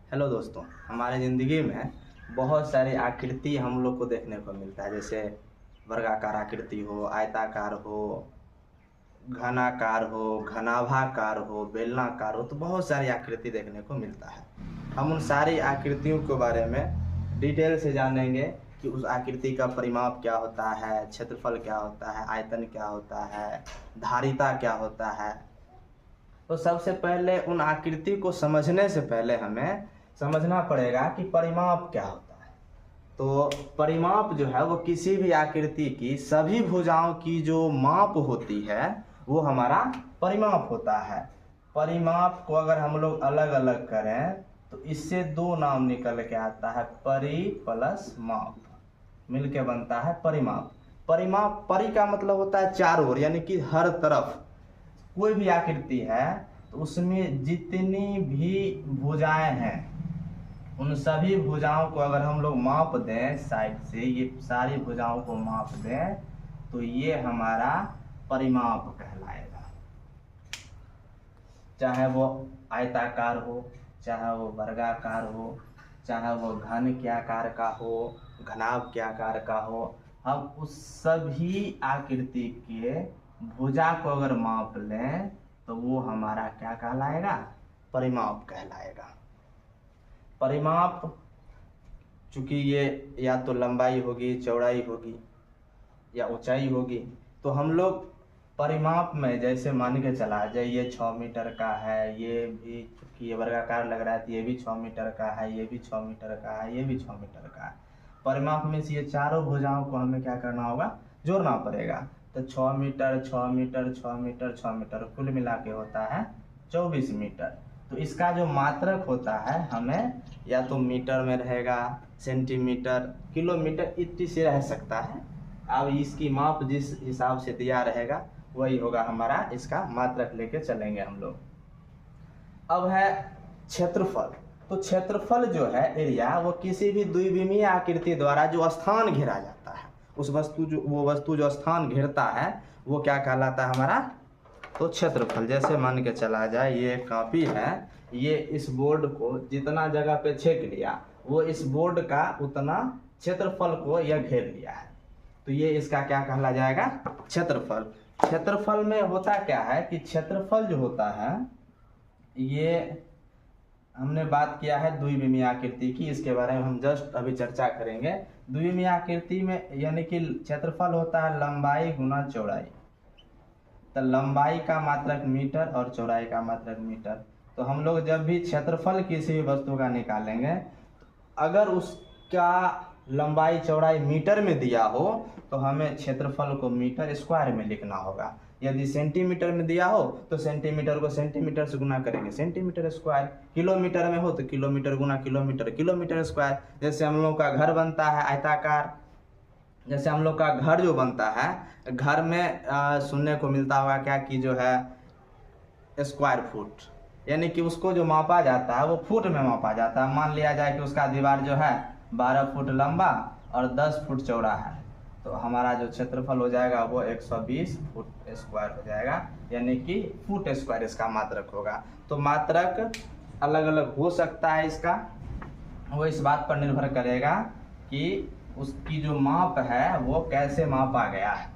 Hello दोस्तों, हमारे ज़िंदगी में बहुत सारी आकृति हम लोग को देखने को मिलता है। जैसे वर्गाकार आकृति हो, आयताकार हो, घनाकार हो, घनाभाकार हो, बेलनाकार हो, तो बहुत सारी आकृति देखने को मिलता है। हम उन सारी आकृतियों के बारे में डिटेल से जानेंगे कि उस आकृति का परिमाप क्या होता है, क्षेत्रफल क्या होता है, आयतन क्या होता है, धारिता क्या होता है। तो सबसे पहले उन आकृति को समझने से पहले हमें समझना पड़ेगा कि परिमाप क्या होता है। तो परिमाप जो है वो किसी भी आकृति की सभी भुजाओं की जो माप होती है वो हमारा परिमाप होता है। परिमाप को अगर हम लोग अलग अलग करें तो इससे दो नाम निकल के आता है, परि प्लस माप, मिलके बनता है परिमाप। परिमाप, परि का मतलब होता है चारों ओर, यानी कि हर तरफ। कोई भी आकृति है तो उसमें जितनी भी भुजाएं हैं उन सभी भुजाओं को अगर हम लोग माप दें साइड से, ये सारी भुजाओं को माप दें तो ये हमारा परिमाप कहलाएगा। चाहे वो आयताकार हो, चाहे वो वर्गाकार हो, चाहे वो घन के आकार का हो, घनाभ के आकार का हो, हम उस सभी आकृति के भुजा को अगर माप लें तो वो हमारा क्या कहलाएगा? परिमाप कहलाएगा। परिमाप चूंकि ये या तो लंबाई होगी, चौड़ाई होगी या ऊंचाई होगी, तो हम लोग परिमाप में जैसे मान के चला जाए ये 6 मीटर का है, ये भी चूंकि ये वर्गाकार लग रहा है तो ये भी 6 मीटर का है, ये भी 6 मीटर का है, ये भी 6 मीटर का है। परिमाप में से ये चारों भुजाओं को हमें क्या करना होगा? जोड़ना पड़ेगा। तो 6 मीटर 6 मीटर 6 मीटर 6 मीटर कुल मिला के होता है 24 मीटर। तो इसका जो मात्रक होता है हमें या तो मीटर में रहेगा, सेंटीमीटर, किलोमीटर इतनी से रह सकता है। अब इसकी माप जिस हिसाब से दिया रहेगा वही होगा हमारा, इसका मात्रक लेके चलेंगे हम लोग। अब है क्षेत्रफल। तो क्षेत्रफल जो है एरिया, वो किसी भी द्विविमीय आकृति द्वारा जो स्थान घेरा जाता है, उस वस्तु जो स्थान घेरता है वो क्या कहलाता है हमारा? तो क्षेत्रफल। जैसे मान के चला जाए ये कॉपी है, ये इस बोर्ड को जितना जगह पे छेक लिया वो इस बोर्ड का उतना क्षेत्रफल को यह घेर लिया है, तो ये इसका क्या कहला जाएगा? क्षेत्रफल। क्षेत्रफल में होता क्या है कि क्षेत्रफल जो होता है, ये हमने बात किया है द्विविमीय आकृति की, इसके बारे में हम जस्ट अभी चर्चा करेंगे। द्विविमीय आकृति में यानी कि क्षेत्रफल होता है लंबाई गुना चौड़ाई। तो लंबाई का मात्रक मीटर और चौड़ाई का मात्रक मीटर। तो हम लोग जब भी क्षेत्रफल किसी भी वस्तु का निकालेंगे, अगर उसका लंबाई चौड़ाई मीटर में दिया हो तो हमें क्षेत्रफल को मीटर स्क्वायर में लिखना होगा। यदि सेंटीमीटर में दिया हो तो सेंटीमीटर को सेंटीमीटर से गुना करेंगे, सेंटीमीटर स्क्वायर। किलोमीटर में हो तो किलोमीटर गुना किलोमीटर, किलोमीटर स्क्वायर। जैसे हम लोग का घर बनता है आयताकार, जैसे हम लोग का घर जो बनता है, घर में सुनने को मिलता होगा क्या कि जो है स्क्वायर फुट, यानी कि उसको जो मापा जाता है वो फुट में मापा जाता है। मान लिया जाए कि उसका दीवार जो है 12 फुट लंबा और 10 फुट चौड़ा है, तो हमारा जो क्षेत्रफल हो जाएगा वो 120 फुट स्क्वायर हो जाएगा, यानी कि फुट स्क्वायर इसका मात्रक होगा। तो मात्रक अलग अलग हो सकता है इसका, वो इस बात पर निर्भर करेगा कि उसकी जो माप है वो कैसे मापा गया है,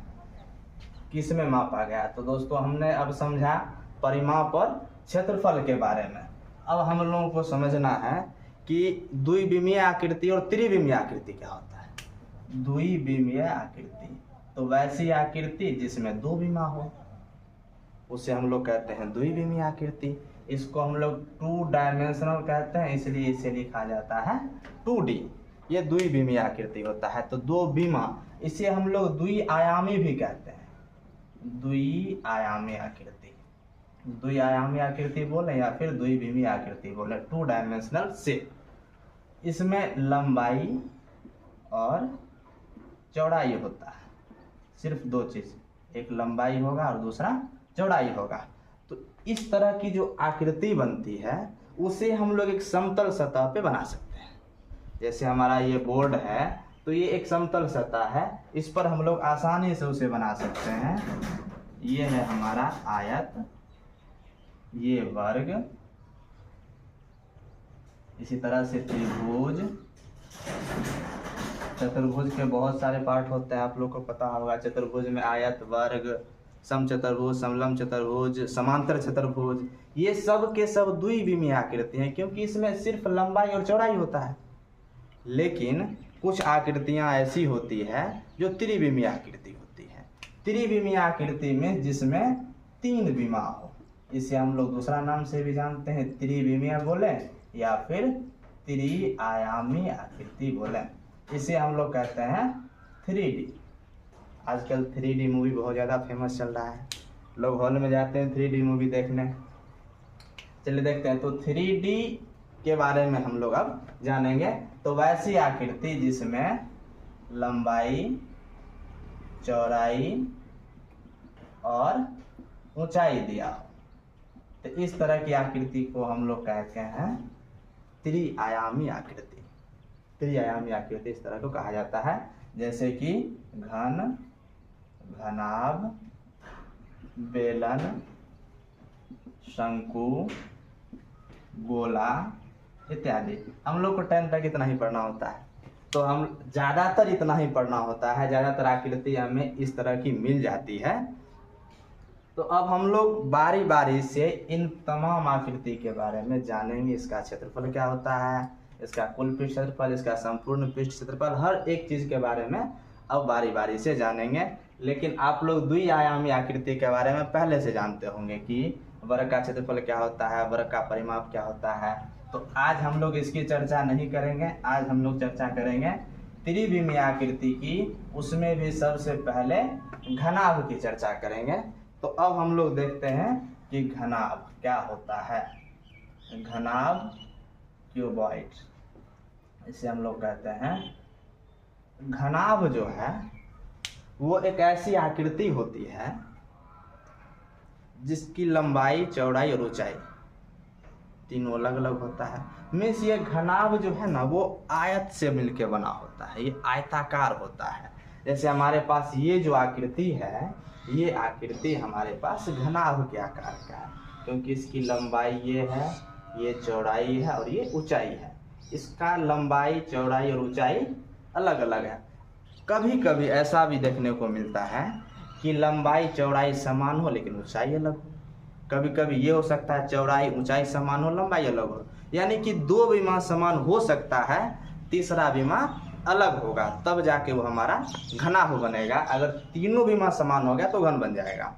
किस में मापा गया। तो दोस्तों हमने अब समझा परिमाप और क्षेत्रफल के बारे में। अब हम लोगों को समझना है कि द्विविमीय आकृति और त्रिविमीय आकृति क्या होता है। द्विविमीय आकृति तो वैसी आकृति जिसमें दो विमा हो, उसे हम लोग कहते हैं द्विविमीय आकृति। इसको हम लोग 2 डायमेंशनल कहते हैं, इसलिए इसे लिखा जाता है 2D। ये द्विविमीय आकृति होता है। तो दो विमा, इसे हम लोग द्विआयामी भी कहते हैं, द्विआयामी आकृति। द्विआयामी आकृति बोले या फिर द्विविमीय आकृति बोले, 2 डायमेंशनल शेप। इसमें लंबाई और चौड़ाई होता है, सिर्फ 2 चीज, एक लंबाई होगा और दूसरा चौड़ाई होगा। तो इस तरह की जो आकृति बनती है उसे हम लोग एक समतल सतह पे बना सकते हैं। जैसे हमारा ये बोर्ड है तो ये एक समतल सतह है, इस पर हम लोग आसानी से उसे बना सकते हैं। ये है हमारा आयत, ये वर्ग, इसी तरह से त्रिभुज, चतुर्भुज के बहुत सारे पार्ट होते हैं, आप लोग को पता होगा। चतुर्भुज में आयत, वर्ग, समचतुर्भुज, समलंब चतुर्भुज, समांतर चतुर्भुज, ये सब के सब द्विविमीय आकृति हैं, क्योंकि इसमें सिर्फ लंबाई और चौड़ाई होता है। लेकिन कुछ आकृतियां ऐसी होती है जो त्रिविमीय आकृति होती है। त्रिविमीय आकृति में जिसमें 3 विमा हो, इसे हम लोग दूसरा नाम से भी जानते हैं, त्रिविमीय बोले या फिर त्रिआयामी आकृति बोले। इसे हम लोग कहते हैं 3D। आजकल 3D मूवी बहुत ज़्यादा फेमस चल रहा है, लोग हॉल में जाते हैं 3D मूवी देखने। चलिए देखते हैं, तो 3D के बारे में हम लोग अब जानेंगे। तो वैसी आकृति जिसमें लंबाई, चौड़ाई और ऊंचाई दिया हो, तो इस तरह की आकृति को हम लोग कहते हैं त्रिआयामी आकृति। त्रिआयामी आकृति इस तरह को कहा जाता है, जैसे कि घन, घनाभ, बेलन, शंकु, गोला इत्यादि। हम लोग को 10 तक इतना ही पढ़ना होता है, तो हम ज़्यादातर इतना ही पढ़ना होता है। ज़्यादातर आकृति हमें इस तरह की मिल जाती है। तो अब हम लोग बारी बारी से इन तमाम आकृति के बारे में जानेंगे। इसका क्षेत्रफल क्या होता है, इसका कुल पृष्ठ क्षेत्रफल, इसका संपूर्ण पृष्ठ क्षेत्रफल, हर एक चीज़ के बारे में अब बारी बारी से जानेंगे। लेकिन आप लोग द्विआयामी आकृति के बारे में पहले से जानते होंगे कि वर्ग का क्षेत्रफल क्या होता है, वर्ग का परिमाप क्या होता है। तो आज हम लोग इसकी चर्चा नहीं करेंगे, आज हम लोग चर्चा करेंगे त्रिविमीय आकृति की, उसमें भी सबसे पहले घनाभ की चर्चा करेंगे। तो अब हम लोग देखते हैं कि घनाभ क्या होता है। घनाभ क्यूबॉइड, इसे हम लोग कहते हैं। घनाभ जो है वो एक ऐसी आकृति होती है जिसकी लंबाई, चौड़ाई और ऊंचाई तीनों अलग अलग होता है। मीन्स ये घनाभ जो है ना वो आयत से मिलके बना होता है, ये आयताकार होता है। जैसे हमारे पास ये जो आकृति है, ये आकृति हमारे पास घनाभ के आकार का है, क्योंकि इसकी लंबाई ये है, ये चौड़ाई है और ये ऊंचाई है। इसका लंबाई, चौड़ाई और ऊंचाई अलग अलग है। कभी कभी ऐसा भी देखने को मिलता है कि लंबाई, चौड़ाई समान हो लेकिन ऊंचाई अलग हो। कभी कभी ये हो सकता है चौड़ाई, ऊंचाई समान हो, लंबाई अलग हो। यानी कि 2 विमा समान हो सकता है, तीसरा विमा अलग होगा, तब जाके वो हमारा घनाभ बनेगा। अगर तीनों विमा समान हो गया तो घन बन जाएगा।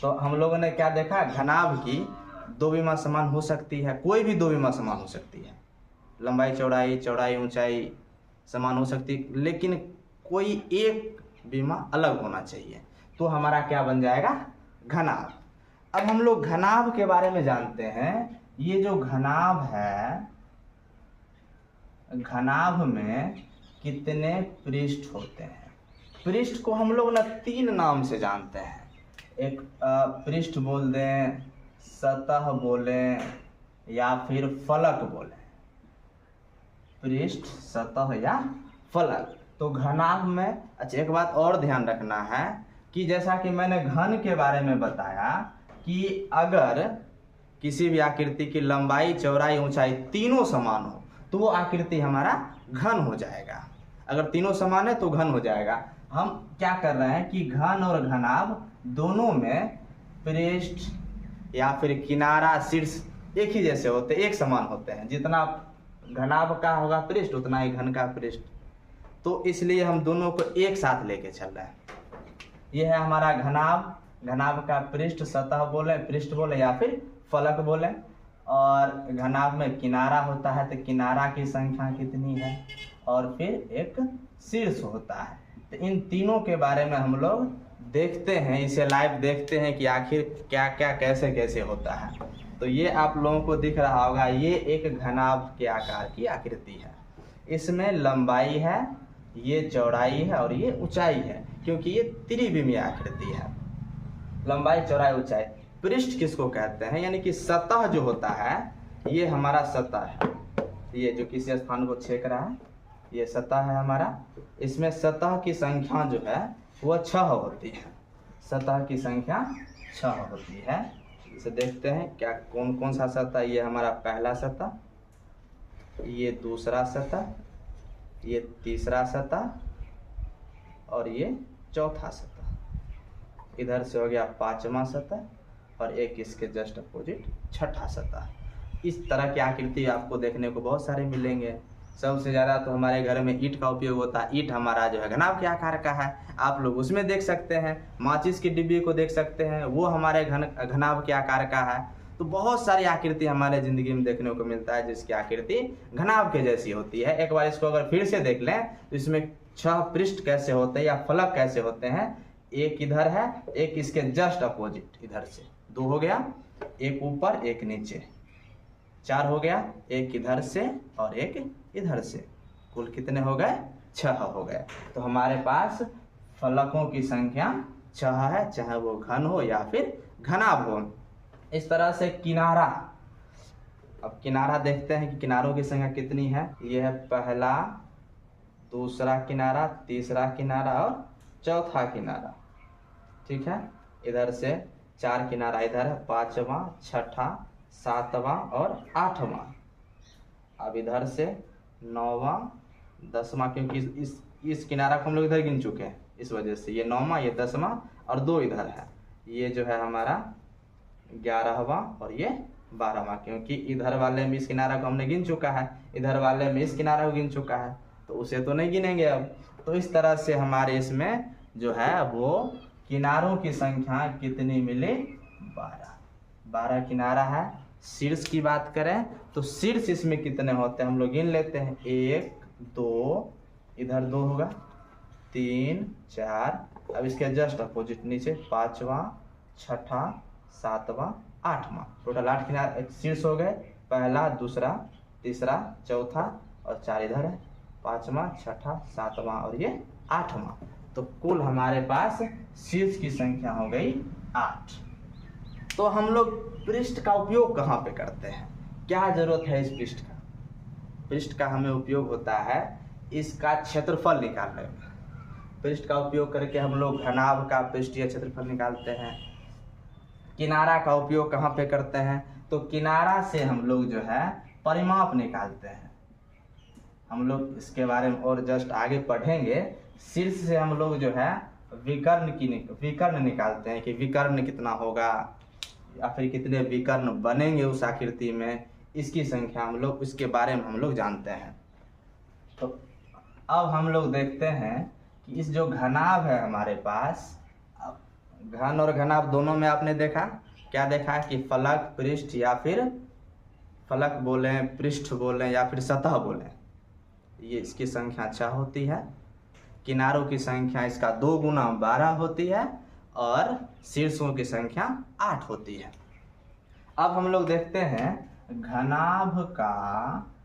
तो हम लोगों ने क्या देखा, घनाभ की 2 विमा समान हो सकती है, कोई भी 2 विमा समान हो सकती है, लंबाई, चौड़ाई, चौड़ाई, ऊंचाई समान हो सकती, लेकिन कोई एक विमा अलग होना चाहिए, तो हमारा क्या बन जाएगा, घनाभ। अब हम लोग घनाभ के बारे में जानते हैं। ये जो घनाभ है, घनाभ में कितने पृष्ठ होते हैं? पृष्ठ को हम लोग ना 3 नाम से जानते हैं। एक पृष्ठ बोल दें, सतह बोलें या फिर फलक बोलें। पृष्ठ, सतह या फलक। तो घनाभ में अच्छा एक बात और ध्यान रखना है कि जैसा कि मैंने घन के बारे में बताया कि अगर किसी भी आकृति की लंबाई, चौड़ाई, ऊंचाई तीनों समान हो तो वो आकृति हमारा घन हो जाएगा। अगर तीनों समान है तो घन हो जाएगा। हम क्या कर रहे हैं कि घन और घनाभ दोनों में पृष्ठ या फिर किनारा, शीर्ष एक ही जैसे होते, एक समान होते हैं। जितना घनाभ का होगा पृष्ठ उतना ही घन का पृष्ठ, तो इसलिए हम दोनों को एक साथ लेके चल रहे हैं। यह है हमारा घनाभ। घनाभ का पृष्ठ, सतह बोले, पृष्ठ बोले या फिर फलक बोले। और घनाभ में किनारा होता है, तो किनारा की संख्या कितनी है, और फिर एक शीर्ष होता है। तो इन तीनों के बारे में हम लोग देखते हैं, इसे लाइव देखते हैं कि आखिर क्या क्या कैसे कैसे होता है। तो ये आप लोगों को दिख रहा होगा, ये एक घनाभ के आकार की आकृति है। इसमें लंबाई है, ये चौड़ाई है और ये ऊंचाई है, क्योंकि ये त्रिविमीय आकृति है। लंबाई, चौड़ाई, ऊंचाई। पृष्ठ किसको कहते हैं, यानी कि सतह जो होता है, ये हमारा सतह है। ये जो किसी स्थान को छेक रहा है, ये सतह है हमारा। इसमें सतह की संख्या जो है वह 6 होती है। सतह की संख्या 6 होती है। इसे देखते हैं क्या कौन कौन सा सतह। ये हमारा पहला सतह, ये दूसरा सतह, ये तीसरा सतह और ये चौथा सतह। इधर से हो गया पांचवा सतह और एक इसके जस्ट अपोजिट छठा सतह। इस तरह की आकृति आपको देखने को बहुत सारे मिलेंगे। सबसे ज़्यादा तो हमारे घर में ईंट का उपयोग होता है। ईंट हमारा जो है घनाभ के आकार का है, आप लोग उसमें देख सकते हैं। माचिस की डिब्बी को देख सकते हैं, वो हमारे घनाभ के आकार का है। तो बहुत सारी आकृति हमारे ज़िंदगी में देखने को मिलता है जिसकी आकृति घनाभ के जैसी होती है। एक बार इसको अगर फिर से देख लें तो इसमें 6 पृष्ठ कैसे होते हैं या फलक कैसे होते हैं। एक इधर है, एक इसके जस्ट अपोजिट इधर से 2 हो गया, एक ऊपर एक नीचे 4 हो गया, एक इधर से और एक इधर से, कुल कितने हो गए 6 हो गए। तो हमारे पास फलकों की संख्या 6 है, चाहे वो घन हो या फिर घनाभ हो। इस तरह से किनारा, अब किनारा देखते हैं कि किनारों की संख्या कितनी है। यह है पहला, दूसरा किनारा, तीसरा किनारा और चौथा किनारा, ठीक है। इधर से 4 किनारा इधर है, 5वां, 6ठा, 7वां और 8वां। अब इधर से 9वां, 10वां, क्योंकि इस किनारा को हम लोग इधर गिन चुके हैं, इस वजह से ये 9वां, ये 10वां और 2 इधर है। ये जो है हमारा 11वां और ये 12वां, क्योंकि इधर वाले में इस किनारा को हमने गिन चुका है, इधर वाले में इस किनारा को गिन चुका है, तो उसे तो नहीं गिनेंगे अब। तो इस तरह से हमारे इसमें जो है वो किनारों की संख्या कितनी मिली 12 किनारा है। शीर्ष की बात करें तो शीर्ष इसमें कितने होते हैं हम लोग गिन लेते हैं। 1 2, इधर 2 होगा, 3 4, अब इसके जस्ट अपोजिट नीचे 5वां, 6ठा, 7वां, 8वां, टोटल 8 किनारे शीर्ष हो गए। पहला, दूसरा, तीसरा, चौथा और 4 इधर है, 5वां, 6ठा, 7वां और ये 8वां। तो कुल हमारे पास शीर्ष की संख्या हो गई 8। तो हम लोग पृष्ठ का उपयोग कहाँ पे करते हैं, क्या जरूरत है इस पृष्ठ का? पृष्ठ का हमें उपयोग होता है इसका क्षेत्रफल निकालने में। पृष्ठ का उपयोग करके हम लोग घनाभ का पृष्ठीय क्षेत्रफल निकालते हैं। किनारा का उपयोग कहाँ पे करते हैं, तो किनारा से हम लोग जो है परिमाप निकालते हैं। हम लोग इसके बारे में और जस्ट आगे पढ़ेंगे। शीर्ष से हम लोग जो है विकर्ण निकालते हैं कि विकर्ण कितना होगा या फिर कितने विकर्ण बनेंगे उस आकृति में, इसकी संख्या हम लोग उसके बारे में हम लोग जानते हैं। तो अब हम लोग देखते हैं कि इस जो घनाभ है हमारे पास, घन और घनाभ दोनों में आपने देखा, क्या देखा कि फलक, पृष्ठ या फिर फलक बोलें, पृष्ठ बोलें या फिर सतह बोलें, ये इसकी संख्या 6 होती है। किनारों की संख्या इसका 2 गुना 12 होती है और शीर्षों की संख्या 8 होती है। अब हम लोग देखते हैं घनाभ का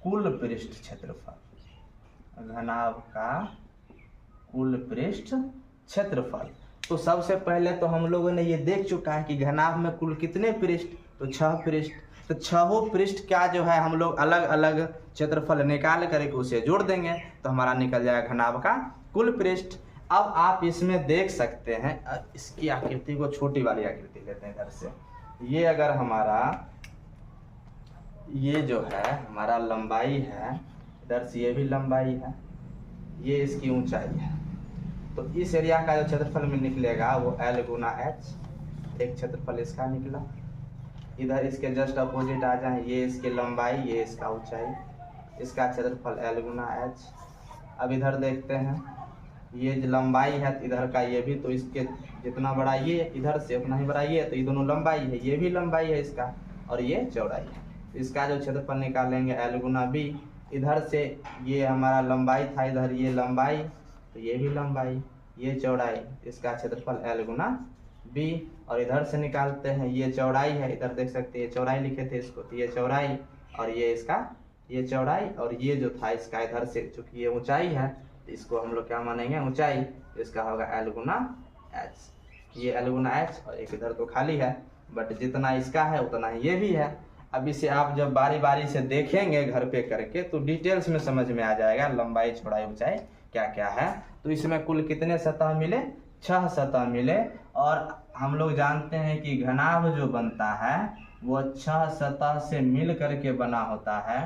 कुल पृष्ठ क्षेत्रफल। घनाभ का कुल पृष्ठ क्षेत्रफल। तो सबसे पहले तो हम लोगों ने ये देख चुका है कि घनाभ में कुल कितने पृष्ठ, तो 6 पृष्ठ। तो 6 पृष्ठ का जो है हम लोग अलग अलग क्षेत्रफल निकाल करके उसे जोड़ देंगे तो हमारा निकल जाएगा घनाभ का कुल पृष्ठ। अब आप इसमें देख सकते हैं, इसकी आकृति को छोटी वाली आकृति लेते हैं इधर से। ये अगर हमारा ये जो है हमारा लंबाई है, इधर से ये भी लंबाई है, ये इसकी ऊंचाई है, तो इस एरिया का जो क्षेत्रफल में निकलेगा वो L गुना H। एक क्षेत्रफल इसका निकला। इधर इसके जस्ट अपोजिट आ जाए, ये इसकी लंबाई, ये इसका ऊंचाई, इसका क्षेत्रफल L गुना H। अब इधर देखते हैं, ये जो लंबाई है इधर का, ये भी, तो इसके जितना बड़ा ये इधर से उतना ही बड़ा ये, तो ये दोनों लंबाई है, ये भी लंबाई है इसका और ये चौड़ाई है। इसका जो क्षेत्रफल निकालेंगे L गुना B। इधर से ये हमारा लंबाई था, इधर ये लंबाई, तो ये भी लंबाई, ये चौड़ाई, इसका क्षेत्रफल L गुना B। और इधर से निकालते हैं, ये चौड़ाई है, इधर देख सकते हैं ये चौड़ाई लिखे थे इसको, तो ये चौड़ाई और ये इसका ये चौड़ाई, और ये जो था इसका इधर से चूंकि ये ऊंचाई है तो इसको हम लोग क्या मानेंगे ऊंचाई, तो इसका होगा L गुना H। ये L गुना H और एक इधर तो खाली है, बट जितना इसका है उतना ही ये भी है। अब इसे आप जब बारी बारी से देखेंगे घर पे करके तो डिटेल्स में समझ में आ जाएगा लंबाई, चौड़ाई, ऊंचाई क्या क्या है। तो इसमें कुल कितने सतह मिले, 6 सतह मिले। और हम लोग जानते हैं कि घनाभ जो बनता है वो 6 सतह से मिल करके बना होता है,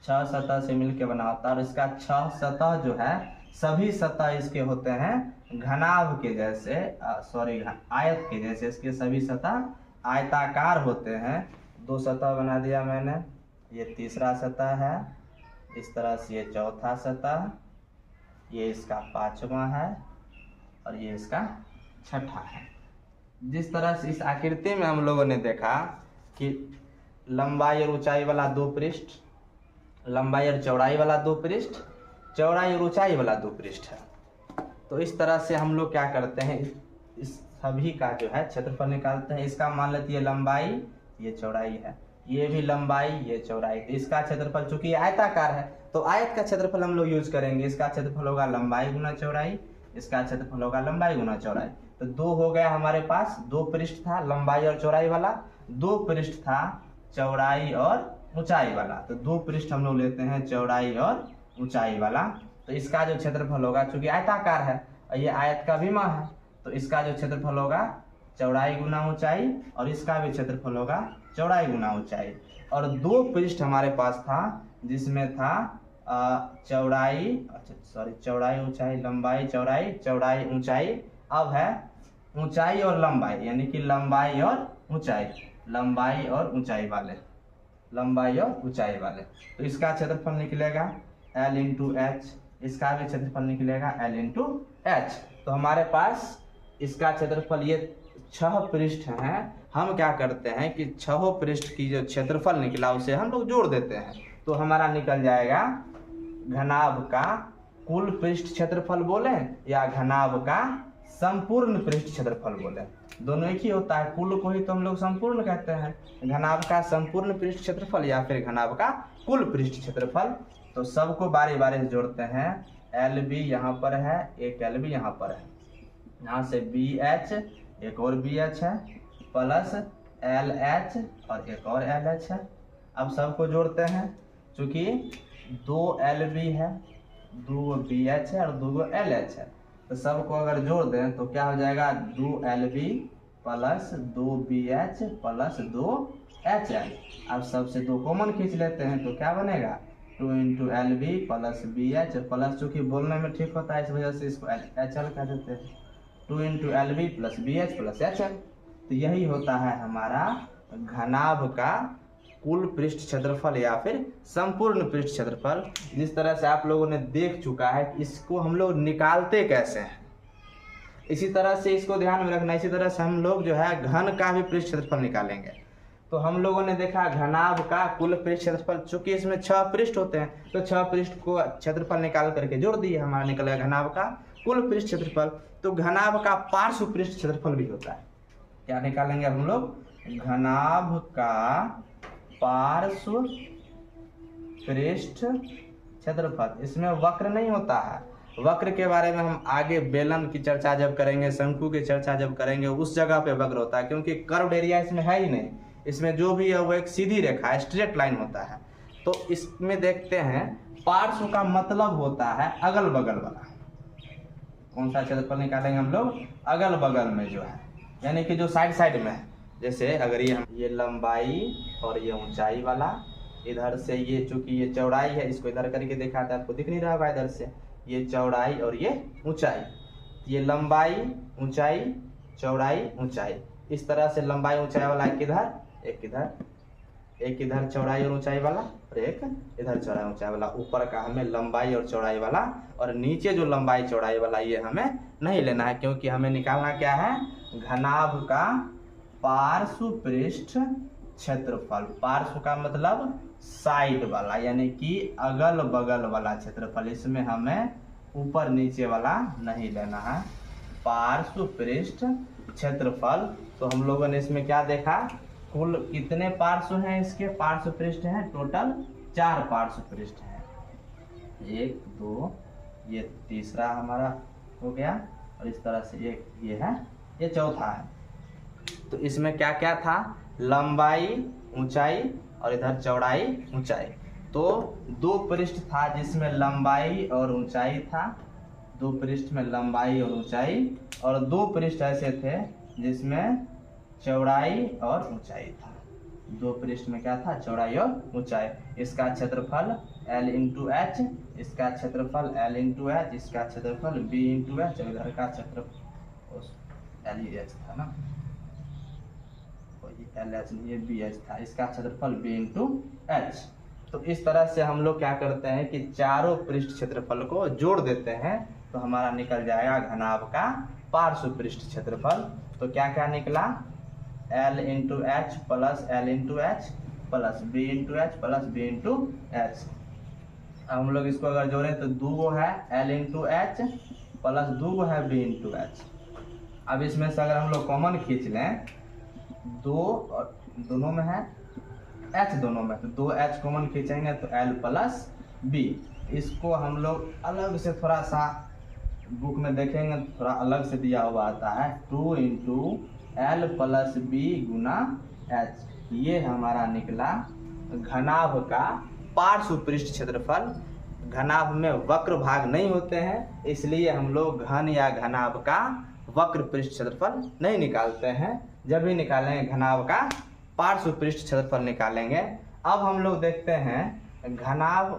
6 सतह से मिल के बना होता है। और इसका 6 सतह जो है सभी सतह इसके होते हैं घनाभ के जैसे, सॉरी आयत के जैसे, इसके सभी सतह आयताकार होते हैं। 2 सतह बना दिया मैंने, ये तीसरा सतह है, इस तरह से ये चौथा सतह, ये इसका 5वां है और ये इसका 6ठा है। जिस तरह से इस आकृति में हम लोगों ने देखा कि लंबाई और ऊंचाई वाला 2 पृष्ठ, लंबाई और चौड़ाई वाला 2 पृष्ठ, चौड़ाई और ऊंचाई वाला 2 पृष्ठ है। तो इस तरह से हम लोग क्या करते हैं, इस सभी का जो है क्षेत्रफल निकालते हैं। इसका मान लेते हैं लंबाई, ये चौड़ाई है, ये भी लंबाई, ये चौड़ाई। तो इसका क्षेत्रफल चूंकि आयताकार है तो आयत का क्षेत्रफल हम लोग यूज करेंगे। इसका क्षेत्रफल होगा लंबाई गुना चौड़ाई, इसका क्षेत्रफल होगा लंबाई गुना चौड़ाई। तो 2 हो गया हमारे पास, 2 पृष्ठ था लंबाई और चौड़ाई वाला, 2 पृष्ठ था चौड़ाई और ऊंचाई वाला। तो 2 पृष्ठ हम लोग लेते हैं चौड़ाई और ऊंचाई वाला। तो इसका जो क्षेत्रफल होगा, चूंकि आयताकार है और ये आयत का विमा है, तो इसका जो क्षेत्रफल होगा चौड़ाई गुना ऊंचाई, और इसका भी क्षेत्रफल होगा चौड़ाई गुना ऊंचाई। और 2 पृष्ठ हमारे पास था जिसमें था चौड़ाई, अच्छा सॉरी चौड़ाई ऊंचाई, लंबाई चौड़ाई, चौड़ाई ऊंचाई। अब है ऊंचाई और लंबाई, यानी कि लंबाई और ऊंचाई, लंबाई और ऊंचाई वाले, लंबाई और ऊंचाई वाले। तो इसका क्षेत्रफल निकलेगा L इंटू एच, इसका भी क्षेत्रफल निकलेगा L इंटू एच। तो हमारे पास इसका क्षेत्रफल ये 6 पृष्ठ हैं। हम क्या करते हैं कि 6 पृष्ठ की जो क्षेत्रफल निकला उसे हम लोग जोड़ देते हैं, तो हमारा निकल जाएगा घनाभ का कुल पृष्ठ क्षेत्रफल बोले या घनाभ का संपूर्ण पृष्ठ क्षेत्रफल बोले, दोनों एक ही होता है। कुल को ही तो हम लोग संपूर्ण कहते हैं। घनाभ का संपूर्ण पृष्ठ क्षेत्रफल या फिर घनाभ का कुल पृष्ठ क्षेत्रफल। तो सबको बारी बारी से जोड़ते हैं। एल बी यहाँ पर है, एक एल बी यहाँ पर है, यहाँ से बी एच, एक और बी एच है, प्लस एल एच और एक और एल एच है। अब सबको जोड़ते हैं, चूंकि 2 एल बी है, 2 बी एच है और 2 एल एच है। तो सबको अगर जोड़ दें तो क्या हो जाएगा, 2 L B plus 2 B H plus 2 H L. अब सबसे 2 कॉमन खींच लेते हैं तो क्या बनेगा, 2 into L B plus B H plus, चूँकि बोलने में ठीक होता है इस वजह से इसको एच एल कह देते हैं, 2 into L B plus B H plus H L. तो यही होता है हमारा घनाभ का कुल पृष्ठ क्षेत्रफल या फिर संपूर्ण पृष्ठ क्षेत्रफल। जिस तरह से आप लोगों ने देख चुका है कि इसको हम लोग निकालते कैसे हैं, इसी तरह से इसको ध्यान में रखना। इसी तरह से हम लोग जो है घन का भी पृष्ठ क्षेत्रफल निकालेंगे। तो हम लोगों ने देखा घनाभ का कुल पृष्ठ क्षेत्रफल, चूंकि इसमें 6 पृष्ठ होते हैं तो 6 पृष्ठ को क्षेत्रफल निकाल करके जोड़ दिए, हमारा निकल गया घनाभ का कुल पृष्ठ क्षेत्रफल। तो घनाभ का पार्श्व पृष्ठ क्षेत्रफल भी होता है। क्या निकालेंगे हम लोग, घनाभ का पार्श्व पृष्ठ क्षेत्रफल। इसमें वक्र नहीं होता है, वक्र के बारे में हम आगे बेलन की चर्चा जब करेंगे, शंकु की चर्चा जब करेंगे, उस जगह पे वक्र होता है, क्योंकि कर्व्ड एरिया इसमें है ही नहीं। इसमें जो भी है वो एक सीधी रेखा है, स्ट्रेट लाइन होता है। तो इसमें देखते हैं पार्श्व का मतलब होता है अगल बगल वाला। कौन सा क्षेत्रफल निकालेंगे हम लोग, अगल बगल में जो है, यानी कि जो साइड साइड में है। जैसे अगर ये लंबाई और ये ऊंचाई वाला, इधर से ये चूंकि ये चौड़ाई है, इसको इधर करके देखा था, आपको दिख नहीं रहा होगा, इधर से ये चौड़ाई और ये ऊंचाई, ये लंबाई ऊंचाई चौड़ाई ऊंचाई। इस तरह से लंबाई ऊंचाई वाला एक इधर, एक इधर, एक इधर चौड़ाई और ऊंचाई वाला और एक इधर चौड़ाई ऊंचाई वाला। ऊपर का हमें लंबाई और चौड़ाई वाला, और नीचे जो लंबाई चौड़ाई वाला ये हमें नहीं लेना है, क्योंकि हमें निकालना क्या है, घनाभ का पार्श्व पृष्ठ क्षेत्रफल। पार्श्व का मतलब साइड वाला, यानी कि अगल बगल वाला क्षेत्रफल। इसमें हमें ऊपर नीचे वाला नहीं लेना है, पार्श्व पृष्ठ क्षेत्रफल। तो हम लोगों ने इसमें क्या देखा, कुल कितने पार्श्व हैं, इसके पार्श्व पृष्ठ हैं टोटल 4 पार्श्व पृष्ठ हैं, 1 2, ये तीसरा हमारा हो गया, और इस तरह से एक ये है, ये चौथा है। तो इसमें क्या क्या था, लंबाई ऊंचाई और इधर चौड़ाई ऊंचाई। तो 2 पृष्ठ था जिसमें लंबाई और ऊंचाई था, 2 पृष्ठ में लंबाई और ऊंचाई, और 2 पृष्ठ ऐसे थे जिसमें चौड़ाई और ऊंचाई था। दो पृष्ठ में क्या था, चौड़ाई और ऊंचाई। इसका क्षेत्रफल L इंटू एच, इसका क्षेत्रफल L इंटू एच, इसका क्षेत्रफल B इंटू एच, इधर का क्षेत्रफल L ही एच था ना, L एच नहीं, ये बी एच था, इसका क्षेत्रफल B इंटू एच। तो इस तरह से हम लोग क्या करते हैं कि चारों पृष्ठ क्षेत्रफल को जोड़ देते हैं, तो हमारा निकल जाएगा घनाभ का पार्श्व पृष्ठ क्षेत्रफल। तो क्या क्या निकला, L into H plus L into H plus B into H plus B into H. अब हम लोग इसको अगर जोड़ें तो दो है L इंटू एच प्लस दो है B इंटू एच। अब इसमें से अगर हम लोग कॉमन खींच लें, दो और दोनों में है H, दोनों में तो दो H कॉमन खींचेंगे तो L प्लस B। इसको हम लोग अलग से थोड़ा सा बुक में देखेंगे, थोड़ा अलग से दिया हुआ आता है, 2 इंटू L प्लस B गुना H। ये हमारा निकला घनाभ का पार्श्व पृष्ठ क्षेत्रफल। घनाभ में वक्र भाग नहीं होते हैं, इसलिए हम लोग घन या घनाभ का वक्र पृष्ठ क्षेत्रफल नहीं निकालते हैं। जब भी निकालेंगे घनाभ का पार्श्व पृष्ठ क्षेत्रफल निकालेंगे। अब हम लोग देखते हैं घनाभ,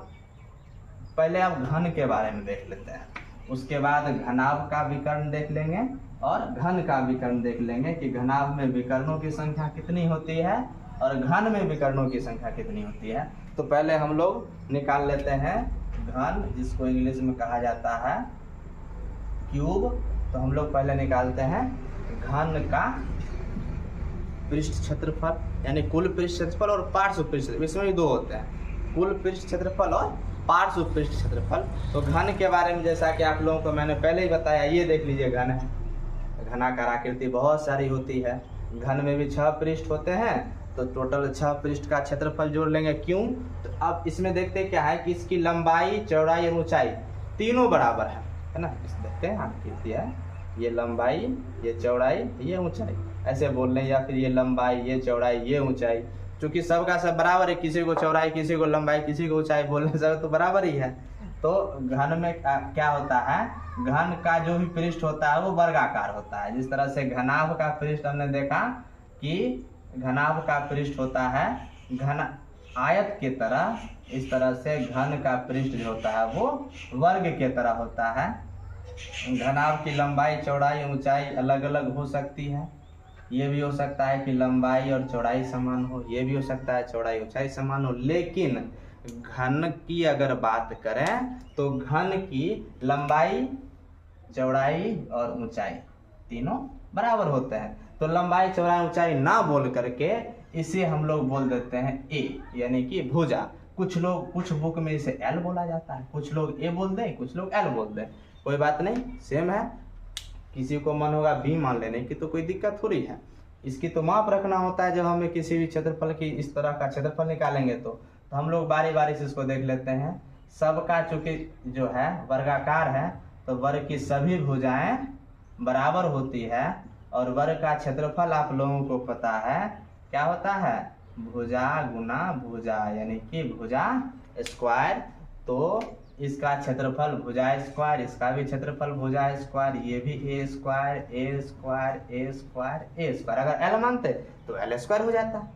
पहले अब घन के बारे में देख लेते हैं, उसके बाद घनाभ का विकर्ण देख लेंगे और घन का विकर्ण देख लेंगे कि घनाभ में विकर्णों की संख्या कितनी होती है और घन में विकर्णों की संख्या कितनी होती है। तो पहले हम लोग निकाल लेते हैं घन, जिसको इंग्लिश में कहा जाता है क्यूब। तो हम लोग पहले निकालते हैं घन का पृष्ठ क्षेत्रफल, यानी कुल पृष्ठ क्षेत्रफल और पार्श्व पृष्ठ, इसमें भी दो होते हैं, कुल पृष्ठ क्षेत्रफल और पार्श्व पृष्ठ क्षेत्रफल। तो घन के बारे में जैसा कि आप लोगों को मैंने पहले ही बताया, ये देख लीजिए घन है, घनाकार आकृति बहुत सारी होती है। घन में भी 6 पृष्ठ होते हैं, तो टोटल 6 पृष्ठ का क्षेत्रफल जोड़ लेंगे। क्यों, तो अब इसमें देखते क्या है कि इसकी लंबाई, चौड़ाई और ऊंचाई तीनों बराबर है ना। देखते हैं आकृति है, ये लंबाई, ये चौड़ाई, ये ऊंचाई, ऐसे बोल लें, या फिर ये लंबाई, ये चौड़ाई, ये ऊंचाई। क्योंकि सबका सब बराबर है, किसी को चौड़ाई, किसी को लंबाई, किसी को ऊंचाई बोलने से तो बराबर ही है। तो घन में क्या होता है, घन का जो भी पृष्ठ होता है वो वर्गाकार होता है। जिस तरह से घनाभ का पृष्ठ हमने देखा कि घनाभ का पृष्ठ होता है घन आयत के तरह, इस तरह से घन का पृष्ठ जो होता है वो वर्ग के तरह होता है। घनाभ की लंबाई, चौड़ाई, ऊंचाई अलग अलग हो सकती है। ये भी हो सकता है कि लंबाई और चौड़ाई समान हो, ये भी हो सकता है चौड़ाई ऊंचाई समान हो। लेकिन घन की अगर बात करें तो घन की लंबाई, चौड़ाई और ऊंचाई तीनों बराबर होते हैं। तो लंबाई, चौड़ाई, ऊंचाई ना बोल करके इसे हम लोग बोल देते हैं ए, यानी कि भुजा। कुछ लोग, कुछ बुक में इसे एल बोला जाता है, कुछ लोग ए बोल दें, कुछ लोग एल बोल दें, कोई बात नहीं, सेम है। किसी को मन होगा बी मान लेने की तो कोई दिक्कत थोड़ी है। इसकी तो माप रखना होता है। जब हमें किसी भी क्षेत्रफल की इस तरह का क्षेत्रफल निकालेंगे तो हम लोग बारी बारी से इसको देख लेते हैं। सबका चूंकि जो है वर्गाकार है, तो वर्ग की सभी भुजाएं बराबर होती है, और वर्ग का क्षेत्रफल आप लोगों को पता है क्या होता है, भुजा गुना भुजा, यानी कि भुजा स्क्वायर। तो इसका क्षेत्रफल भुजा स्क्वायर, इसका भी क्षेत्रफल भुजा स्क्वायर, ये भी ए स्क्वायर, ए स्क्वायर, ए स्क्वायर, ए स्क्वायर। अगर एल मानते तो एल स्क्वायर हो जाता।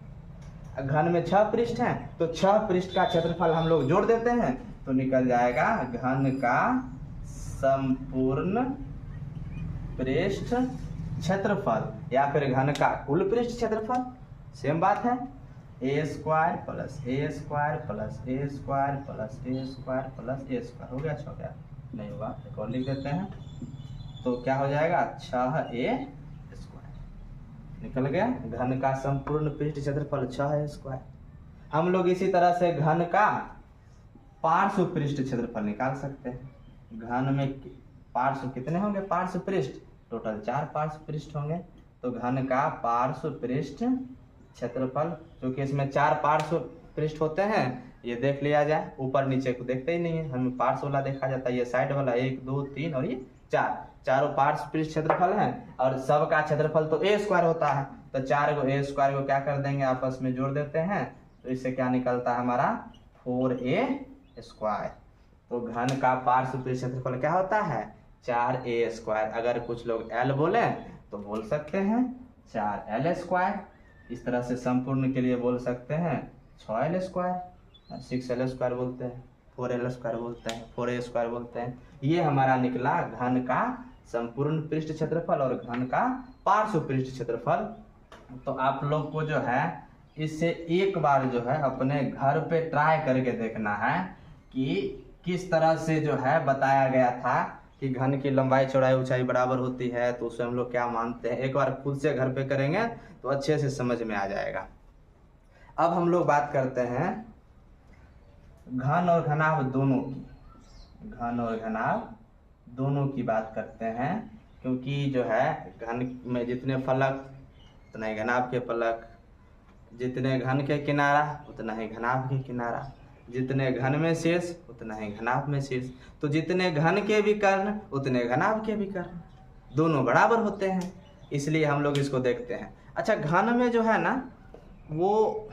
घन में 6 पृष्ठ हैं, तो 6 पृष्ठ का क्षेत्रफल हम लोग जोड़ देते हैं, तो निकल जाएगा घन का संपूर्ण पृष्ठ क्षेत्रफल, या फिर घन का कुल पृष्ठ क्षेत्रफल। सेम बात है, ए स्क्वायर प्लस ए स्क्वायर प्लस ए स्क्वायर प्लस ए स्क्वायर प्लस ए स्क्वायर। हो गया, 6 क्या नहीं होगा, एक और लिख देते हैं, तो क्या हो जाएगा 6a स्क्वायर निकल गया। घन का संपूर्ण पृष्ठ क्षेत्रफल 6a स्क्वायर। हम लोग इसी तरह से घन का पार्श्व पृष्ठ क्षेत्रफल निकाल सकते हैं। घन में पार्श्व कितने होंगे, पार्श्व पृष्ठ टोटल 4 पार्श्व पृष्ठ होंगे। तो घन का पार्श्व पृष्ठ क्षेत्रफल, क्योंकि इसमें 4 पार्श्व पृष्ठ होते हैं, ये देख लिया जाए। ऊपर नीचे को देखते ही नहीं है, हमें पार्श्व वाला देखा जाता है, ये साइड वाला 1 2 3 और ये 4, चारों पार्श्व पृष्ठ क्षेत्रफल हैं। और सबका क्षेत्रफल तो ए स्क्वायर होता है, तो 4 को ए स्क्वायर को क्या कर देंगे, आपस में जोड़ देते हैं, तो इससे क्या निकलता है हमारा 4a स्क्वायर। तो घन का पार्श्व पृष्ठ क्षेत्रफल क्या होता है 4a स्क्वायर। अगर कुछ लोग एल बोले तो बोल सकते हैं 4l²। इस तरह से संपूर्ण के लिए बोल सकते हैं 6l², 6l² बोलते हैं, 4l² बोलते हैं, 4a² बोलते हैं। ये हमारा निकला घन का संपूर्ण पृष्ठ क्षेत्रफल और घन का पार्श्व पृष्ठ क्षेत्रफल। तो आप लोग को जो है इससे एक बार जो है अपने घर पे ट्राई करके देखना है कि किस तरह से जो है बताया गया था कि घन की लंबाई चौड़ाई ऊंचाई बराबर होती है, तो उसमें हम लोग क्या मानते हैं। एक बार खुद से घर पे करेंगे तो अच्छे से समझ में आ जाएगा। अब हम लोग बात करते हैं घन और घनाभ दोनों की, घन और घनाभ दोनों की बात करते हैं। क्योंकि जो है घन में जितने फलक उतना ही घनाभ के फलक, जितने घन के किनारा उतना ही घनाभ के किनारा, जितने घन में शीर्ष उतना ही घनाभ में शीर्ष। तो जितने घन के विकर्ण उतने घनाभ के विकर्ण, दोनों बराबर होते हैं, इसलिए हम लोग इसको देखते हैं। अच्छा, घन में जो है ना वो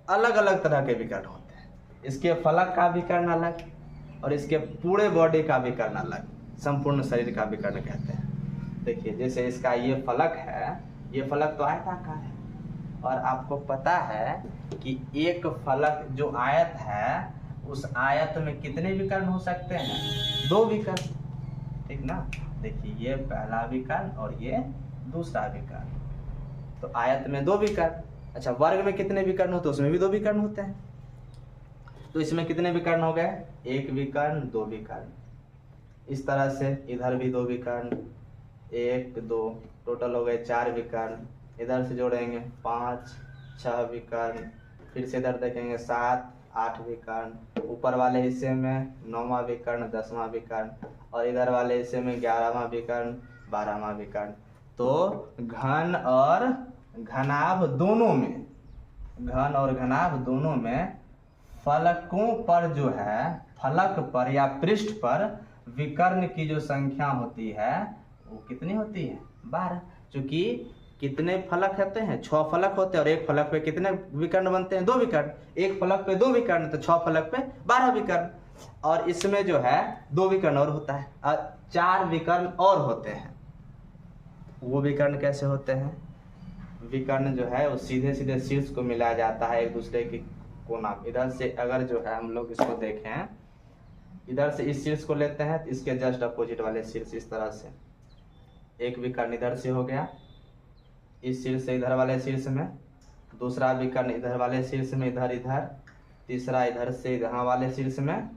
अलग अलग तरह के विकर्ण होते हैं। इसके फलक का विकर्ण अलग और इसके पूरे बॉडी का विकर्ण अलग, संपूर्ण शरीर का विकर्ण कहते हैं। देखिए जैसे इसका ये फलक है, ये फलक तो आयताकार है और आपको पता है कि एक फलक जो आयत है उस आयत में कितने विकर्ण हो सकते हैं? 2 विकर्ण, ठीक ना। देखिए ये पहला विकर्ण और ये दूसरा विकर्ण, तो आयत में 2 विकर्ण। अच्छा, वर्ग में कितने विकर्ण होते हैं? उसमें भी 2 विकर्ण होते हैं। तो इसमें कितने विकर्ण हो गए? 1 विकर्ण 2 विकर्ण। इस तरह से इधर भी 2 विकर्ण, 1 2 टोटल हो गए 4 विकर्ण। इधर से जोड़ेंगे 5 6 विकर्ण, फिर से इधर देखेंगे 7 8 विकर्ण, ऊपर वाले हिस्से में 9वां विकर्ण 10वां विकर्ण और इधर वाले हिस्से में 11वां विकर्ण 12वां विकर्ण। तो घन और घनाभ दोनों में, घन और घनाभ दोनों में फलकों पर जो है, फलक पर या पृष्ठ पर विकर्ण की जो संख्या होती है वो कितनी होती है? 12। चूंकि कितने फलक होते हैं? 6 फलक होते हैं और एक फलक पे कितने विकर्ण बनते हैं? 2 विकर्ण। एक फलक पे 2 विकर्ण तो 6 फलक पे 12 विकर्ण। और इसमें जो है 2 विकर्ण और होता है और 4 विकर्ण और होते हैं। वो विकर्ण कैसे होते हैं? विकर्ण जो है वो सीधे सीधे शीर्ष को मिलाया जाता है एक दूसरे की कोना। इधर से अगर जो है हम लोग इसको देखें, इधर से इस शीर्ष को लेते हैं तो इसके जस्ट अपोजिट वाले शीर्ष, इस तरह से एक विकर्ण इधर से हो गया, इस शीर्ष से इधर वाले शीर्ष में, दूसरा विकर्ण इधर वाले शीर्ष में, इधर इधर, तीसरा इधर से इधर वाले शीर्ष में,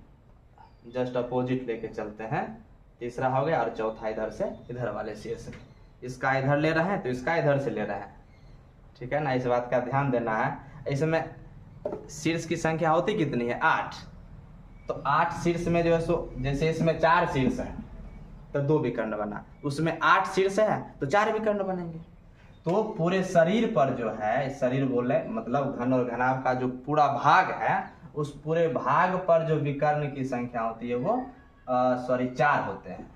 जस्ट अपोजिट लेके चलते हैं, तीसरा हो गया और चौथा इधर से इधर वाले शीर्ष में। इसका इधर ले रहे हैं तो इसका इधर से ले रहे हैं, ठीक है ना। इस बात का ध्यान देना है। इसमें शीर्ष की संख्या होती कितनी है? 8। तो 8 शीर्ष में जो है सो, जैसे इसमें 4 शीर्ष है तो 2 विकर्ण बना, उसमें 8 शीर्ष है तो 4 विकर्ण बनेंगे। तो पूरे शरीर पर जो है, शरीर बोले मतलब घन और घनाभ का जो पूरा भाग है, उस पूरे भाग पर जो विकर्ण की संख्या होती है वो 4 होते हैं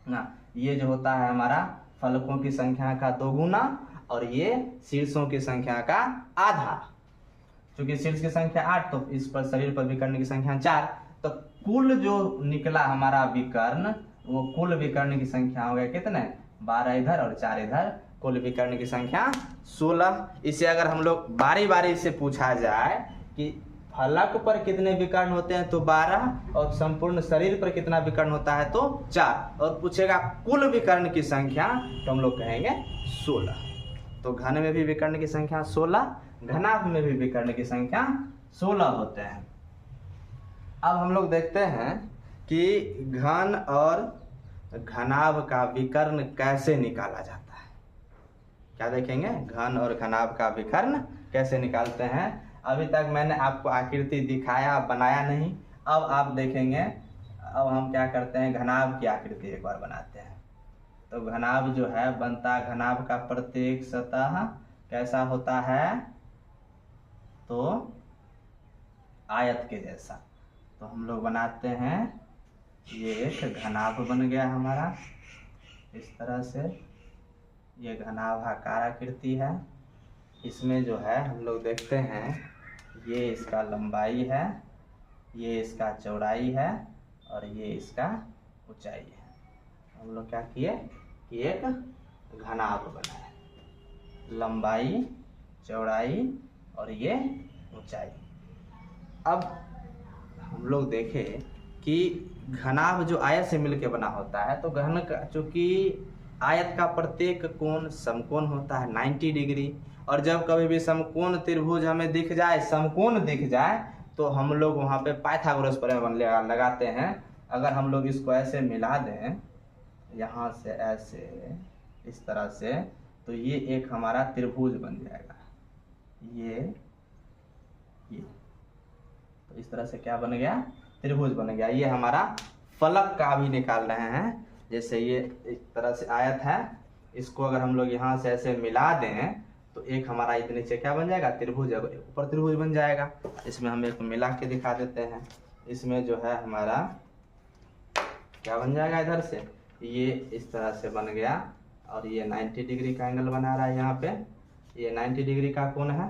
ना। ये जो होता है हमारा फलकों की संख्या का 2 गुना और ये शीर्षों की संख्या का आधा। क्योंकि शीर्ष की संख्या 8 तो इस पर शरीर पर विकर्ण की संख्या 4, तो कुल जो निकला हमारा विकर्ण, वो कुल विकर्ण की संख्या हो गया कितने? 12 इधर और 4 इधर, कुल विकर्ण की संख्या 16। इसे अगर हम लोग बारी बारी से पूछा जाए कि फलक पर कितने विकर्ण होते हैं तो 12 और संपूर्ण शरीर पर कितना विकर्ण होता है तो 4, और पूछेगा कुल विकर्ण की संख्या तो हम लोग कहेंगे 16। तो घन में भी विकर्ण की संख्या 16, घनाभ में भी विकर्ण की संख्या 16 होते हैं। अब हम लोग देखते हैं कि घन और घनाभ का विकर्ण कैसे निकाला जाता है। क्या देखेंगे? घन और घनाभ का विकर्ण कैसे निकालते हैं। अभी तक मैंने आपको आकृति दिखाया, बनाया नहीं। अब आप देखेंगे, अब हम क्या करते हैं, घनाभ की आकृति एक बार बनाते हैं। तो घनाभ जो है बनता, घनाभ का प्रत्येक सतह कैसा होता है तो आयत के जैसा। तो हम लोग बनाते हैं, ये एक घनाभ बन गया हमारा इस तरह से। ये घनाभाकार आकृति है। इसमें जो है हम लोग देखते हैं, ये इसका लंबाई है, ये इसका चौड़ाई है और ये इसका ऊंचाई है। हम लोग क्या किए कि एक घनाभ बनाए। लंबाई, चौड़ाई और ये ऊंचाई। अब हम लोग देखें कि घनाभ जो आयत से मिलकर बना होता है, तो घन का चूंकि आयत का प्रत्येक कोण समकोण होता है 90 डिग्री, और जब कभी भी समकोण त्रिभुज हमें दिख जाए, समकोण दिख जाए, तो हम लोग वहाँ पे पाइथागोरस प्रमेय लगाते हैं। अगर हम लोग इसको ऐसे मिला दें, यहाँ से ऐसे इस तरह से, तो ये एक हमारा त्रिभुज बन जाएगा। ये तो इस तरह से क्या बन गया? त्रिभुज बन गया। ये हमारा फलक का भी निकाल रहे हैं। जैसे ये इस तरह से आयत है, इसको अगर हम लोग यहाँ से ऐसे मिला दें तो एक हमारा इतने नीचे क्या बन जाएगा? त्रिभुज, ऊपर त्रिभुज बन जाएगा। इसमें हम एक मिला के दिखा देते हैं। इसमें जो है हमारा क्या बन जाएगा? इधर से ये इस तरह से बन गया, और ये 90 डिग्री का एंगल बना रहा है। यहाँ पे ये 90 डिग्री का कोण है।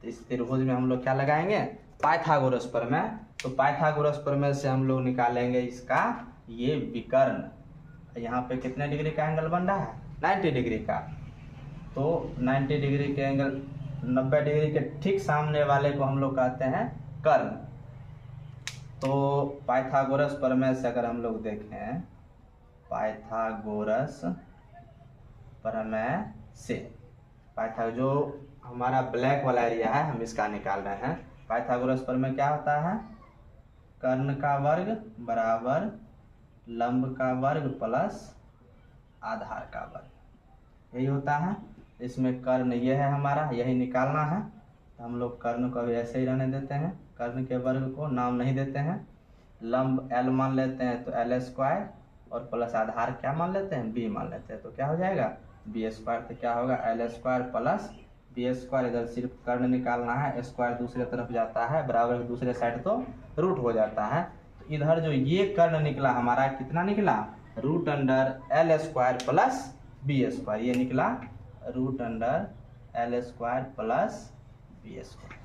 तो इस त्रिभुज में हम लोग क्या लगाएंगे? पाइथागोरस प्रमेय। तो पाइथागोरस प्रमेय से हम लोग निकालेंगे इसका ये विकर्ण। यहाँ पे कितने डिग्री का एंगल बन रहा है? 90 डिग्री का। तो 90 डिग्री के एंगल 90 डिग्री के ठीक सामने वाले को हम लोग कहते हैं कर्ण। तो पाइथागोरस प्रमेय से अगर हम लोग देखें, पाइथागोरस प्रमेय से जो हमारा ब्लैक वाला एरिया है, हम इसका निकाल रहे हैं। पाइथागोरस प्रमेय क्या होता है? कर्ण का वर्ग बराबर लंब का वर्ग प्लस आधार का वर्ग, यही होता है। इसमें कर्ण ये है हमारा, यही निकालना है। तो हम लोग कर्ण को भी ऐसे ही रहने देते हैं, कर्ण के वर्ग को नाम नहीं देते हैं। लंब l मान लेते हैं तो l स्क्वायर, और प्लस आधार क्या मान लेते हैं? b मान लेते हैं। तो क्या हो जाएगा? b square. तो क्या होगा? l square plus b square. इधर सिर्फ कर्ण निकालना है, स्क्वायर दूसरे तरफ जाता है, बराबर दूसरे साइड तो रूट हो जाता है। तो इधर जो ये कर्ण निकला हमारा, कितना निकला? Root under l square plus b square. ये निकला root under l square plus b square.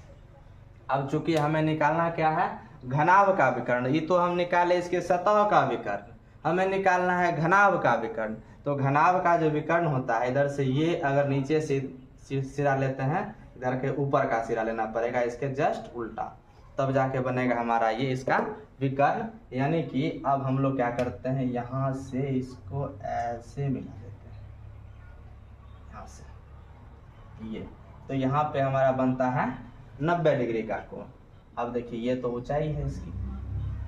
अब चूंकि हमें निकालना क्या है? घनाभ का विकर्ण। ये तो हम निकाले इसके सतह का विकर्ण, हमें निकालना है घनाभ का विकर्ण। तो घनाभ का जो विकर्ण होता है, इधर से ये अगर नीचे से सिरा लेते हैं, इधर के ऊपर का सिरा लेना पड़ेगा, इसके जस्ट उल्टा, तब जाके बनेगा हमारा ये इसका विकर्ण। यानी कि अब हम लोग क्या करते हैं, यहाँ से इसको ऐसे मिला देते हैं, यहाँ से ये। तो यहाँ पे हमारा बनता है 90 डिग्री का कोण। अब देखिए ये तो ऊंचाई है इसकी,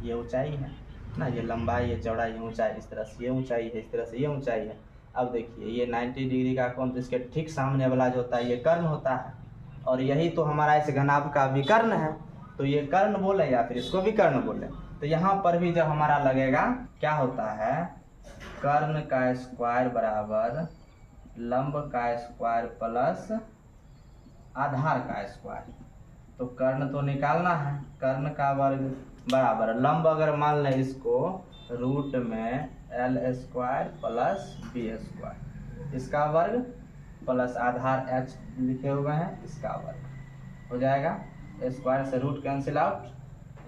ये ऊंचाई है ना, ये लंबाई, ये चौड़ाई, ये ऊंचाई, इस तरह से ये ऊंचाई है, इस तरह से ये ऊंचाई है। अब देखिए ये 90 डिग्री का कोण, तो इसके ठीक सामने वाला जो होता है ये कर्ण होता है, और यही तो हमारा इस घनाभ का विकर्ण है। तो ये कर्ण बोले या फिर इसको विकर्ण बोले। तो यहाँ पर भी जब हमारा लगेगा, क्या होता है? कर्ण का स्क्वायर बराबर लंब का स्क्वायर प्लस आधार का स्क्वायर। तो कर्ण तो निकालना है, कर्ण का वर्ग बराबर लंब, अगर मान लें इसको, रूट में l square plus b square, इसका वर्ग प्लस आधार h लिखे हुए हैं, इसका वर्ग हो जाएगा। स्क्वायर से रूट कैंसिल आउट,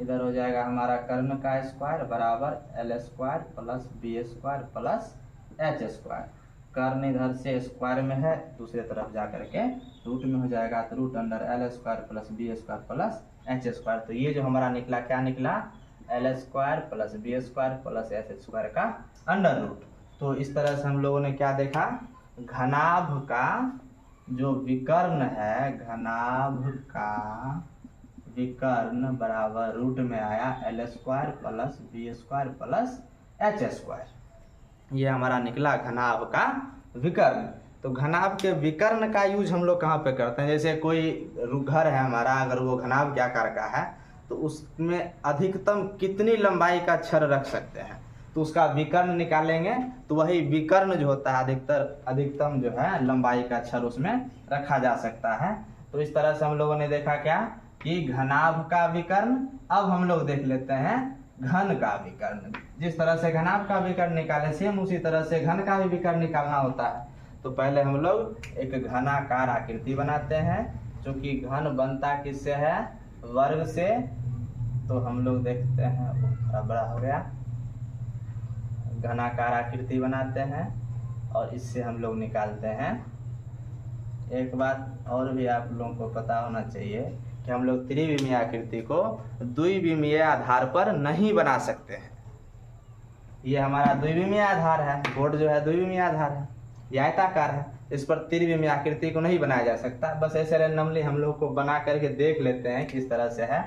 इधर हो जाएगा हमारा कर्ण का स्क्वायर बराबर l square plus b square plus h square. कर्ण इधर से स्क्वायर में है, दूसरे तरफ जा करके रूट में हो जाएगा, तो root under l square plus b square plus h square. तो ये जो हमारा निकला, क्या निकला? l square plus b square plus h square का अंडर रूट। तो इस तरह से हम लोगों ने क्या देखा? घनाभ का जो विकर्ण है, घनाभ का विकर्ण बराबर रूट में आया l square plus b square plus h square. ये हमारा निकला घनाभ का विकर्ण। तो घनाभ के विकर्ण का यूज हम लोग कहाँ पे करते हैं? जैसे कोई घर है हमारा, अगर वो घनाभ के आकार का है, तो उसमें अधिकतम कितनी लंबाई का छड़ रख सकते हैं, तो उसका विकर्ण निकालेंगे। तो वही विकर्ण जो होता है, अधिकतम जो है लंबाई का छड़ उसमें रखा जा सकता है। तो इस तरह से हम लोगों ने देखा क्या कि घनाभ का विकर्ण। अब हम लोग देख लेते हैं घन का विकर्ण। जिस तरह से घनाभ का विकर्ण निकाले, सेम उसी तरह से घन का भी विकर्ण निकालना होता है। तो पहले हम लोग एक घनाकार आकृति बनाते हैं, जो कि घन बनता किससे है? वर्ग से। तो हम लोग देखते हैं, वो थोड़ा बड़ा हो गया। घनाकार आकृति बनाते हैं और इससे हम लोग निकालते हैं एक बात और भी आप लोगों को पता होना चाहिए कि हम लोग त्रिविमीय आकृति को द्विविमीय आधार पर नहीं बना सकते हैं। ये हमारा द्विविमीय आधार है, बोर्ड जो है द्विविमीय आधार है, ये आयताकार है, इस पर त्रिविमीय आकृति को नहीं बनाया जा सकता। बस ऐसे रैंडमली हम लोग को बना करके देख लेते हैं किस तरह से है।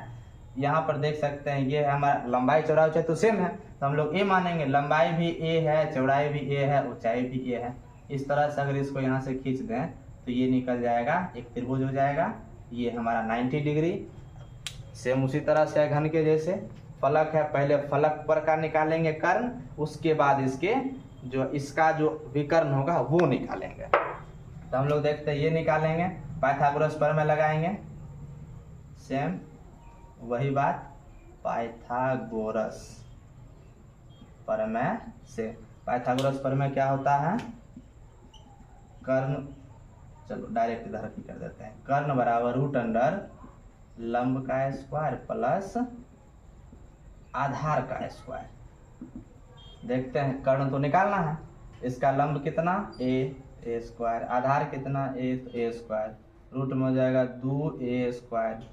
यहाँ पर देख सकते हैं ये हमारा लंबाई चौड़ाई तो सेम है, तो हम लोग ए मानेंगे, लंबाई भी ए है, चौड़ाई भी ए है, ऊंचाई भी ए है। इस तरह से अगर इसको यहाँ से खींच दें तो ये निकल जाएगा, एक त्रिभुज हो जाएगा। ये हमारा 90 डिग्री, सेम उसी तरह से घन के जैसे। फलक है, पहले फलक पर का निकालेंगे कर्ण, उसके बाद इसके जो इसका जो विकर्ण होगा वो निकालेंगे। तो हम लोग देखते हैं ये निकालेंगे, पाइथागोरस प्रमेय लगाएंगे, सेम वही बात, पाइथागोरस प्रमेय से। पाइथागोरस प्रमेय क्या होता है, कर्ण, चलो डायरेक्ट इधर की कर देते हैं, कर्ण बराबर रूट अंडर लंब का स्क्वायर प्लस आधार का स्क्वायर। देखते हैं, कर्ण तो निकालना है, इसका लंब कितना ए स्क्वायर, आधार कितना ए स्क्वायर, रूट में हो जाएगा 2a स्क्वायर,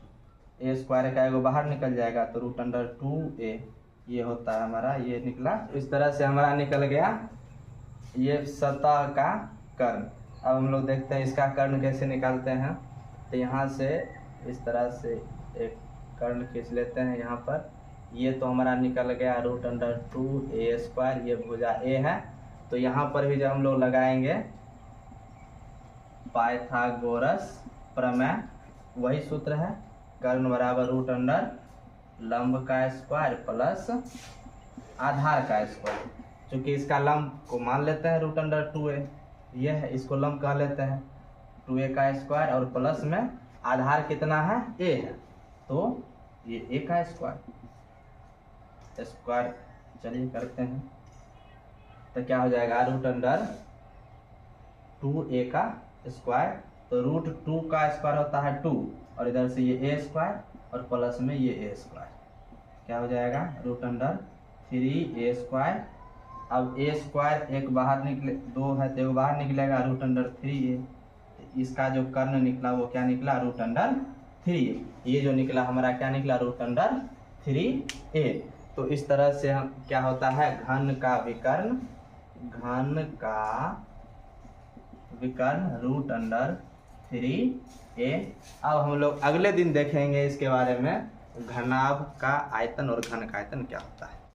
ए स्क्वायर का एगो बाहर निकल जाएगा तो रूट अंडर 2a, ये होता है हमारा, ये निकला। इस तरह से हमारा निकल गया ये सतह का कर्ण। अब हम लोग देखते हैं इसका कर्ण कैसे निकालते हैं। तो यहाँ से इस तरह से एक कर्ण खींच लेते हैं यहाँ पर, ये तो हमारा निकल गया रूट अंडर 2a स्क्वायर, ये भुजा a है। तो यहाँ पर भी जब हम लोग लगाएंगे पाइथागोरस प्रमेय, वही सूत्र है, कर्ण बराबर रूट अंडर लंब का स्क्वायर प्लस आधार का स्क्वायर। चूंकि इसका लंब को मान लेते हैं रूट अंडर 2a, यह है, इसको लंब कह लेते हैं 2a का स्क्वायर, और प्लस में आधार कितना है a है, तो ये a का स्क्वायर चलिए करते हैं। तो क्या हो जाएगा, रूट अंडर 2a का स्क्वायर, तो रूट 2 का स्क्वायर होता है 2, और इधर से ये a स्क्वायर और प्लस में ये a स्क्वायर, क्या हो जाएगा रूट अंडर 3a स्क्वायर। अब a स्क्वायर एक बाहर निकले, 2 है तो एक बाहर निकलेगा, रूट अंडर 3a। इसका जो कर्ण निकला वो क्या निकला, रूट अंडर 3a। ये जो निकला हमारा क्या निकला, रूट अंडर 3a। तो इस तरह से हम क्या होता है, घन का विकर्ण रूट अंडर 3a। अब हम लोग अगले दिन देखेंगे इसके बारे में, घनाभ का आयतन और घन का आयतन क्या होता है।